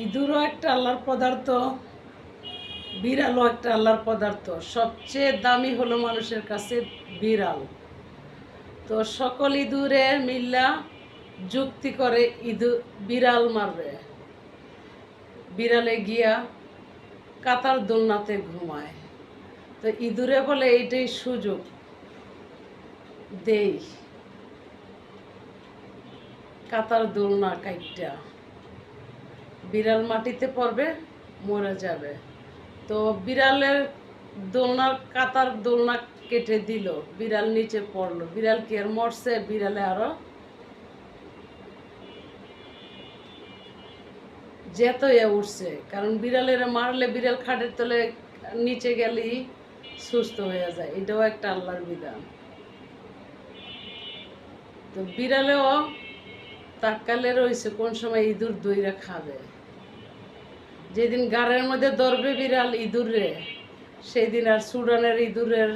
ইঁদুরও একটা আল্লাহর পদার্থ, বিড়ালও একটা আল্লাহর পদার্থ। সবচেয়ে দামি হলো মানুষের কাছে বিড়াল। তো সকল ইঁদুরে মিল্লা যুক্তি করে বিড়াল মারবে। বিড়ালে গিয়া কাতার দোলনাতে ঘুমায়। তো ইঁদুরে বলে এইটাই সুযোগ দেই, কাতার দোলনা কাইটটা বিড়াল মাটিতে পড়বে, মরে যাবে। তো বিড়ালের দোলনার কাতার দোলনা কেটে দিল, বিড়াল নিচে পড়লো। বিড়াল কি আর মরছে? বিড়ালে আরো যেত উঠছে, কারণ বিড়ালের মারলে বিড়াল খাটের তলে নিচে গেলেই সুস্থ হয়ে যায়। এটাও একটা আল্লাহর বিধান। তো বিড়ালেও তাক্কালে রয়েছে কোন সময় ইঁদুর দইরা খাবে। যেদিন গাড়ের মধ্যে ধরবে বিড়াল ইঁদুরে, সেদিন আর সুডানের ইঁদুরের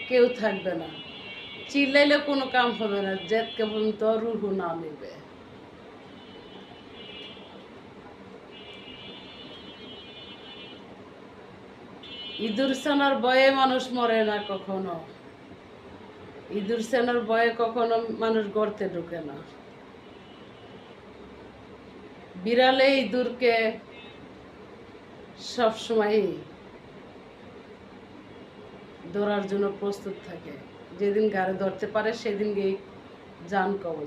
কেউ থাকবে না। চিল্লাইলে কোনো কাম হবে না, যেতকে পর্যন্ত রুহু না নেবে। ইঁদুর ছানার ভয়ে মানুষ মরে না কখনো। ইঁদুর ছানার ভয়ে কখনো মানুষ গর্তে ঢুকে না। বিড়ালে ইঁদুরকে সবসময় ধরার জন্য প্রস্তুত থাকে। যেদিন গাড়ি ধরতে পারে সেদিন গিয়ে জান কবজ।